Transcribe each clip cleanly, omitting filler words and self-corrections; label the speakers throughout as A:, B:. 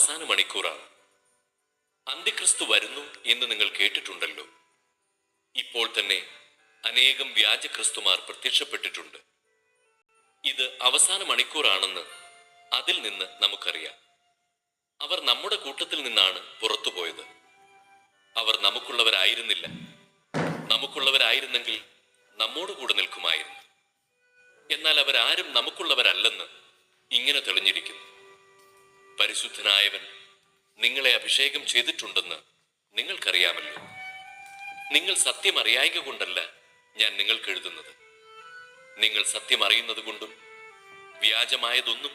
A: അവസാന മണിക്കൂറാണ്. അന്ത്യക്രിസ്തു വരുന്നു എന്ന് നിങ്ങൾ കേട്ടിട്ടുണ്ടല്ലോ. ഇപ്പോൾ തന്നെ അനേകം വ്യാജ ക്രിസ്തുമാർ പ്രത്യക്ഷപ്പെട്ടിട്ടുണ്ട്. ഇത് അവസാന മണിക്കൂറാണെന്ന് അതിൽ നിന്ന് നമുക്കറിയാം. അവർ നമ്മുടെ കൂട്ടത്തിൽ നിന്നാണ് പുറത്തുപോയത്. അവർ നമുക്കുള്ളവരായിരുന്നില്ല. നമുക്കുള്ളവരായിരുന്നെങ്കിൽ നമ്മോട് കൂടെ നിൽക്കുമായിരുന്നു. എന്നാൽ അവരാരും നമുക്കുള്ളവരല്ലെന്ന് ഇങ്ങനെ തെളിഞ്ഞിരിക്കുന്നു. പരിശുദ്ധനായവൻ നിങ്ങളെ അഭിഷേകം ചെയ്തിട്ടുണ്ടെന്ന് നിങ്ങൾക്കറിയാമല്ലോ. നിങ്ങൾ സത്യം അറിയായ്ക കൊണ്ടല്ല ഞാൻ നിങ്ങൾക്ക് എഴുതുന്നത്. നിങ്ങൾ സത്യം അറിയുന്നത് കൊണ്ടും വ്യാജമായതൊന്നും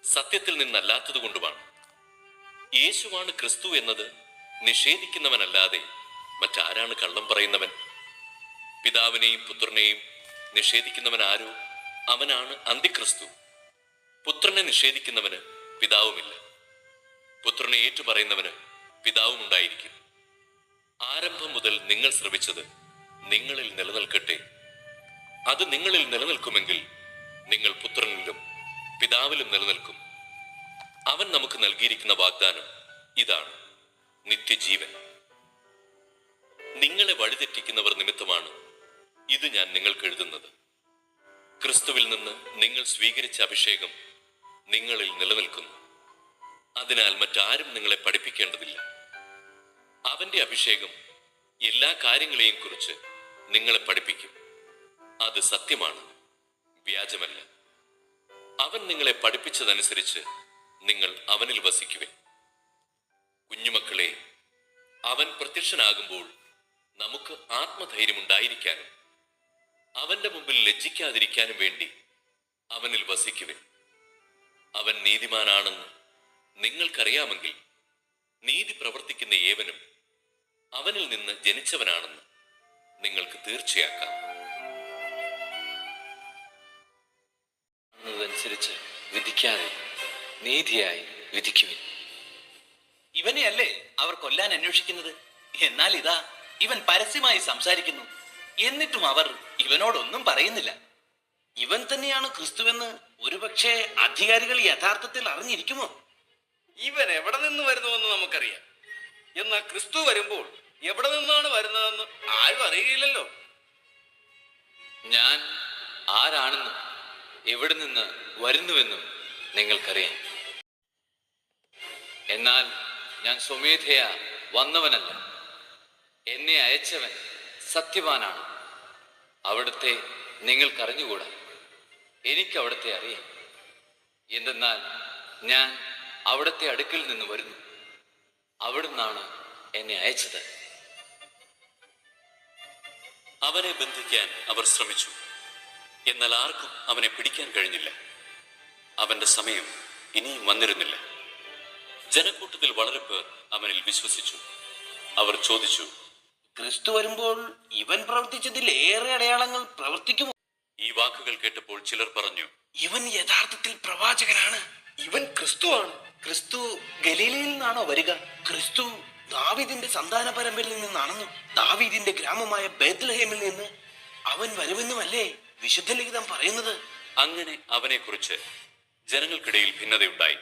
A: സത്യത്തിൽ നിന്നല്ലാത്തത് കൊണ്ടുമാണ്. യേശുവാണ് ക്രിസ്തു എന്നത് നിഷേധിക്കുന്നവനല്ലാതെ മറ്റാരാണ് കള്ളം പറയുന്നവൻ? പിതാവിനെയും പുത്രനെയും നിഷേധിക്കുന്നവൻ ആരോ അവനാണ് അന്ത്യക്രിസ്തു. പുത്രനെ നിഷേധിക്കുന്നവന് പിതാവുമില്ല. പുത്രനെ ഏറ്റുപറയുന്നവന് പിതാവും ഉണ്ടായിരിക്കും. ആരംഭം മുതൽ നിങ്ങൾ ശ്രവിച്ചത് നിങ്ങളിൽ നിലനിൽക്കട്ടെ. അത് നിങ്ങളിൽ നിലനിൽക്കുമെങ്കിൽ നിങ്ങൾ പുത്രനിലും പിതാവിലും നിലനിൽക്കും. അവൻ നമുക്ക് നൽകിയിരിക്കുന്ന വാഗ്ദാനം ഇതാണ്: നിത്യജീവൻ. നിങ്ങളെ വഴിതെറ്റിക്കുന്നവർ നിമിത്തമാണ് ഇത് ഞാൻ നിങ്ങൾക്ക് എഴുതുന്നത്. ക്രിസ്തുവിൽ നിന്ന് നിങ്ങൾ സ്വീകരിച്ച അഭിഷേകം നിങ്ങളിൽ നിലനിൽക്കുന്നു. അതിനാൽ മറ്റാരും നിങ്ങളെ പഠിപ്പിക്കേണ്ടതില്ല. അവന്റെ അഭിഷേകം എല്ലാ കാര്യങ്ങളെയും കുറിച്ച് നിങ്ങളെ പഠിപ്പിക്കും. അത് സത്യമാണ്, വ്യാജമല്ല. അവൻ നിങ്ങളെ പഠിപ്പിച്ചതനുസരിച്ച് നിങ്ങൾ അവനിൽ വസിക്കുവിൻ. കുഞ്ഞുമക്കളെ, അവൻ പ്രത്യക്ഷനാകുമ്പോൾ നമുക്ക് ആത്മധൈര്യമുണ്ടായിരിക്കാനും അവന്റെ മുമ്പിൽ ലജ്ജിക്കാതിരിക്കാനും വേണ്ടി അവനിൽ വസിക്കുവിൻ. അവൻ നീതിമാനാണെന്ന് നിങ്ങൾക്കറിയാമെങ്കിൽ നീതി പ്രവർത്തിക്കുന്ന ഏവനും അവനിൽ നിന്ന് ജനിച്ചവനാണെന്ന് നിങ്ങൾക്ക് തീർച്ചയാക്കാം.
B: അനുസരിച്ച് വിധിക്കാതെ നീതിയായി വിധിക്കുവിൻ.
C: ഇവനെയല്ലേ അവർ കൊല്ലാൻ അന്വേഷിക്കുന്നത്? എന്നാൽ ഇതാ ഇവൻ പരസ്യമായി സംസാരിക്കുന്നു. എന്നിട്ടും അവർ ഇവനോടൊന്നും പറയുന്നില്ല. ഇവൻ തന്നെയാണ് ക്രിസ്തുവെന്ന് ഒരുപക്ഷെ അധികാരികൾ യഥാർത്ഥത്തിൽ അറിഞ്ഞിരിക്കുമോ?
D: ഇവൻ എവിടെ നിന്ന് വരുന്നുവെന്ന് നമുക്കറിയാം. എന്നാൽ ക്രിസ്തു വരുമ്പോൾ എവിടെ നിന്നാണ് വരുന്നതെന്ന് ആരും അറിയില്ലല്ലോ.
B: ഞാൻ ആരാണെന്നും എവിടെ നിന്ന് വരുന്നുവെന്നും നിങ്ങൾക്കറിയാം. എന്നാൽ ഞാൻ സ്വമേധയാ വന്നവനല്ല. എന്നെ അയച്ചവൻ സത്യവാനാണ്. അവിടുത്തെ നിങ്ങൾക്കറിഞ്ഞുകൂടാ. എനിക്ക് അവിടുത്തെ അറിയാം. എന്തെന്നാൽ ഞാൻ അവിടുത്തെ അടുക്കിൽ നിന്ന് വരുന്നു. അവിടുന്നാണ് എന്നെ അയച്ചത്.
A: അവനെ ബന്ധിക്കാൻ അവർ ശ്രമിച്ചു. എന്നാൽ ആർക്കും അവനെ പിടിക്കാൻ കഴിഞ്ഞില്ല. അവന്റെ സമയം ഇനിയും വന്നിരുന്നില്ല. ജനക്കൂട്ടത്തിൽ വളരെ പേർ അവനിൽ വിശ്വസിച്ചു. അവർ ചോദിച്ചു,
C: ക്രിസ്തു വരുമ്പോൾ ഇവൻ പ്രവർത്തിച്ചതിൽ ഏറെ അടയാളങ്ങൾ പ്രവർത്തിക്കുമോ?
A: ഈ വാക്കുകൾ കേട്ടപ്പോൾ ചിലർ പറഞ്ഞു,
C: ഇവൻ യഥാർത്ഥത്തിൽ പ്രവാചകനാണ്.
D: ഇവൻ ക്രിസ്തുവാണ്.
C: ക്രിസ്തു ഗലീലയിൽ നിന്നാണോ വരിക? ക്രിസ്തു ദാവീദിന്റെ സന്താന പരമ്പരയിൽ നിന്നാണെന്നും ദാവീദിന്റെ ഗ്രാമമായ ബേത്ലഹേമിൽ നിന്ന് അവൻ വരുമെന്നുമല്ലേ വിശുദ്ധ ലിഖിതം പറയുന്നത്?
A: അങ്ങനെ അവനെക്കുറിച്ച് ജനങ്ങൾക്കിടയിൽ ഭിന്നതയുണ്ടായി.